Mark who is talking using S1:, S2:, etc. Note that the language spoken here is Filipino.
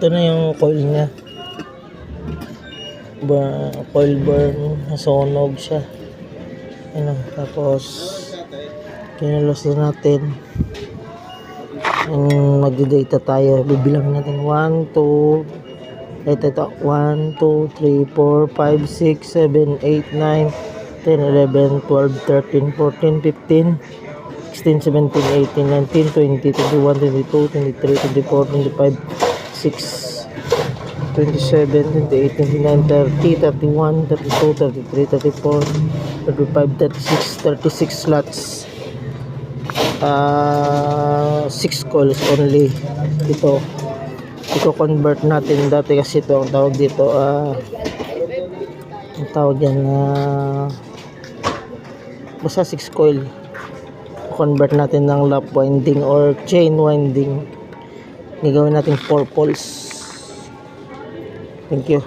S1: ito na yung coil niya. Coil burn, nasunog siya. Ano, tapos kinulos na natin. Magdi-data tayo. Bibilang natin 1, 2, ito 1, 2, 3, 4, 5, 6, 7, 8, 9, 10, 11, 12, 13, 14, 15, 16, 17, 18, 19, 20, 21, 22, 23, 24, 25, 6, 27, 28, 29, 30, 31, 32, 33, 34, 35, 36, 36 slots. 6 coils only. Ito convert natin. Dati kasi ito ang tawag dito, ang tawag yan, basta 6 coil. Convert natin ng lap winding or chain winding. Gagawin natin 4 poles. Thank you.